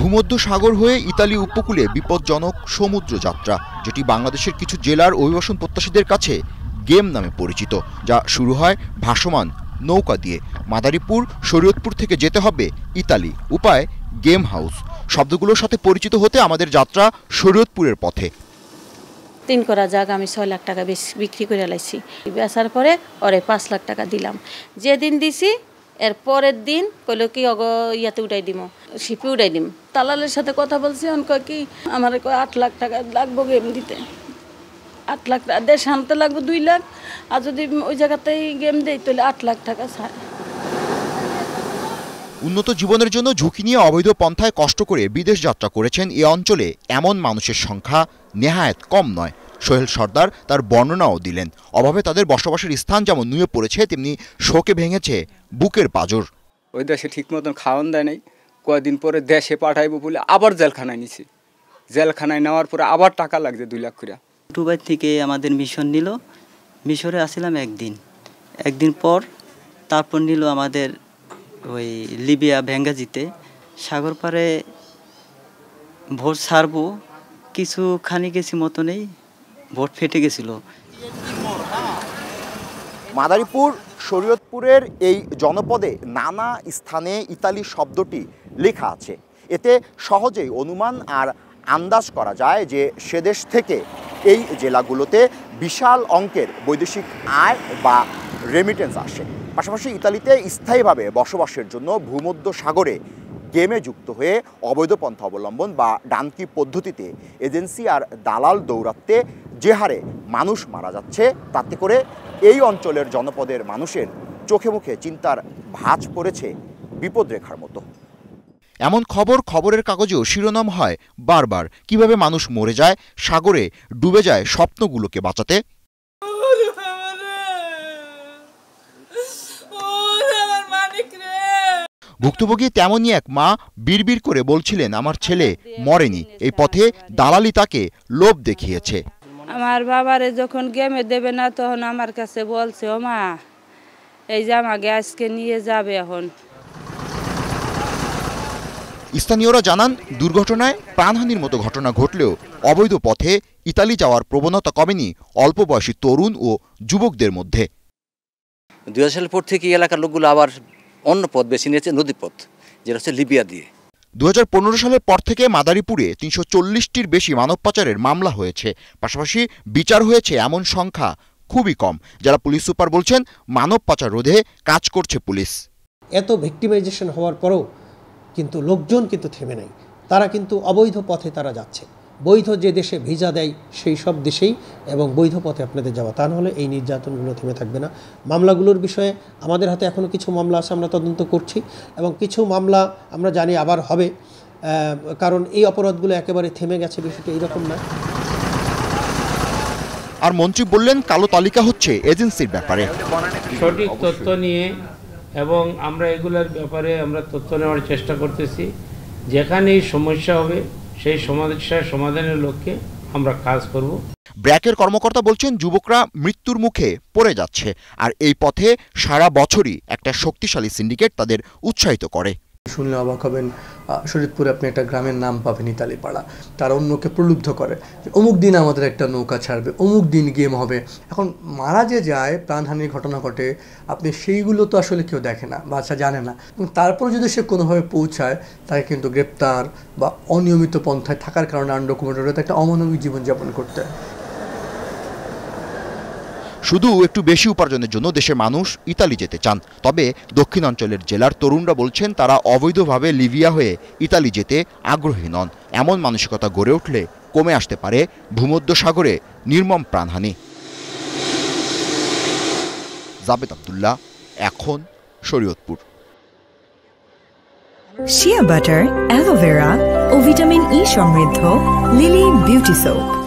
ভূমধ্য সাগর হয়ে ইতালি উপকূলে বিপজ্জনক সমুদ্র যাত্রা, যেটি বাংলাদেশের কিছু জেলার অভিবাসন প্রত্যাশীদের কাছে গেম নামে পরিচিত, যা শুরু হয় ভাসমান নৌকা দিয়ে। মাদারীপুর শরীয়তপুর থেকে যেতে হবে ইতালি, উপায় গেম হাউস। শব্দগুলোর সাথে পরিচিত হতে আমাদের যাত্রা শরীয়তপুরের পথে। 3 করা জায়গা আমি 6 লাখ টাকা বিক্রি করে লাইছি। বেচার পরে ওরে 5 লাখ টাকা দিলাম। যেদিন দিছি এর পরের দিন কইল কি ইয়াতে উঠাই দিম, শিপে উঠাই দিম। দালালের সাথে কথা বলছি, কয় কি আমার 8 লাখ টাকা লাগবো গেম দিতে। 8 লাখ দেশ আনতে লাগবে 2 লাখ, আর যদি ওই জায়গাতেই গেম দেই তাহলে 8 লাখ টাকা ছাড়। উন্নত জীবনের জন্য ঝুঁকি নিয়ে অবৈধ পন্থায় কষ্ট করে বিদেশ যাত্রা করেছেন এ অঞ্চলে এমন মানুষের সংখ্যা নেহায়েত কম নয়। সোহেল সর্দার তার বর্ণনাও দিলেন। অভাবে তাদের বসবাসের স্থান যেমন নুয়ে পড়েছে, তেমনি শোকে ভেঙেছে বুকের পাঁজর। ওই দেশে ঠিক মতন খাওয়ান দেয় নাই, কয়েকদিন পরে দেশে পাঠাইবো বলে আবার জেলখানায় নিছি। জেলখানায় নেওয়ার পরে আবার টাকা লাগছে 2 লাখ করে। দুবাই থেকে আমাদের মিশন নিল। মিশরে আসছিলাম একদিন পর তারপর নিল আমাদের ওই লিবিয়া ভেঙ্গাজিতে। সাগর পারে ভোট ছাড়বো কিছুখানি গেছি মতো নেই, ভোট ফেটে গেছিল। মাদারীপুর শরীয়তপুরের এই জনপদে নানা স্থানে ইতালি শব্দটি লেখা আছে। এতে সহজেই অনুমান আর আন্দাজ করা যায় যে সেদেশ থেকে এই জেলাগুলোতে বিশাল অঙ্কের বৈদেশিক আয় বা রেমিটেন্স আসে। পাশাপাশি ইতালিতে স্থায়ীভাবে বসবাসের জন্য ভূমধ্য সাগরে গেমে যুক্ত হয়ে অবৈধ পন্থা অবলম্বন বা ডানকি পদ্ধতিতে এজেন্সি আর দালাল দৌরাত্মে যে হারে মানুষ মারা যাচ্ছে, তাতে করে এই অঞ্চলের জনপদের মানুষের চোখে মুখে চিন্তার ভাঁজ পড়েছে বিপদরেখার মতো। এমন খবরের কাগজেও শিরোনাম হয় বারবার। কিভাবে মানুষ মরে যায়, সাগরে ডুবে যায় স্বপ্নগুলোকে বাঁচাতে। ভুক্তভোগী তেমনই এক মা বিড়বিড় করে বলছিলেন, আমার ছেলে মরেনি, এই পথে দালালি তাকে লোভ দেখিয়েছে। আমার বাবারে যখন গেমে দেবে না, তখন আমার কাছে বলছে, ও মা এই যে আমাকে আজকে নিয়ে যাবে। এখন স্থানীয়রা জানান, দুর্ঘটনায় প্রাণহানির মতো ঘটনা ঘটলেও অবৈধ পথে ইতালি যাওয়ার প্রবণতা কমেনি অল্প বয়সী তরুণ ও যুবকদের মধ্যে। 2000 সালের পর থেকে এলাকার লোকগুলো আবার অন্য পথ বেছে নিয়েছে, নদীপথ, যেটা হচ্ছে লিবিয়া দিয়ে। 2015 সালের পর থেকে মাদারীপুরে 340টির বেশি মানব পাচারের মামলা হয়েছে। পাশাপাশি বিচার হয়েছে এমন সংখ্যা খুবই কম। যারা পুলিশ সুপার বলছেন, মানব পাচার রোধে কাজ করছে পুলিশ। এত ভিক্টিমাইজেশন হওয়ার পরেও কিন্তু লোকজন কিন্তু থেমে নাই। তারা কিন্তু অবৈধ পথে তারা যাচ্ছে। বৈধ যে দেশে ভিসা দেয় সেই সব দেশেই এবং বৈধ পথে আপনাদের যাওয়া, তা নাহলে এই নির্যাতনগুলো থেমে থাকবে না। মামলাগুলোর বিষয়ে আমাদের হাতে এখনও কিছু মামলা আছে, আমরা তদন্ত করছি এবং কিছু মামলা আমরা জানি আবার হবে, কারণ এই অপরাধগুলো একেবারে থেমে গেছে, বিষয়টা এইরকম না। আর মন্ত্রী বললেন, কালো তালিকা হচ্ছে এজেন্সির ব্যাপারে। সঠিক তথ্য নিয়ে এবং আমরা এগুলোর ব্যাপারে আমরা তথ্য নেওয়ার চেষ্টা করতেছি। যেখানেই সমস্যা হবে সেই সমস্যার সমাধানের লক্ষ্যে আমরা কাজ করব। ব্র্যাকের কর্মকর্তা বলছেন, যুবকরা মৃত্যুর মুখে পড়ে যাচ্ছে, আর এই পথে সারা বছরই একটা শক্তিশালী সিন্ডিকেট তাদের উৎসাহিত করে। শুনলে অবাক হবেন, শরীয়তপুরে আপনি একটা গ্রামের নাম পাবেন ইতালিপাড়া। তারা অন্যকে প্রলুব্ধ করে, অমুক দিন আমাদের একটা নৌকা ছাড়বে, অমুক দিন গেম হবে। এখন মারা যে যায়, প্রাণহানির ঘটনা ঘটে, আপনি সেইগুলো তো আসলে কেউ দেখে না বা জানে না। তারপর যদি সে কোনোভাবে পৌঁছায়, তাকে কিন্তু গ্রেপ্তার বা অনিয়মিত পন্থায় থাকার কারণে আনডকুমেন্টেড একটা অমানবিক জীবনযাপন করতে হয়। শুধু একটু বেশি উপার্জনের জন্য দেশের মানুষ ইতালি যেতে চান। তবে দক্ষিণাঞ্চলের জেলার তরুণরা বলছেন, তারা অবৈধভাবে লিবিয়া হয়ে ইতালি যেতে আগ্রহী নন। এমন মানসিকতা গড়ে উঠলে কমে আসতে পারে ভূমধ্য সাগরে নির্মম প্রাণহানি। জাবেদ আব্দুল্লাহ, এখন শরীয়তপুর। শিয়া বাটার, অ্যালোভেরা ও ভিটামিন ই সমৃদ্ধ লিলি বিউটি সোপ।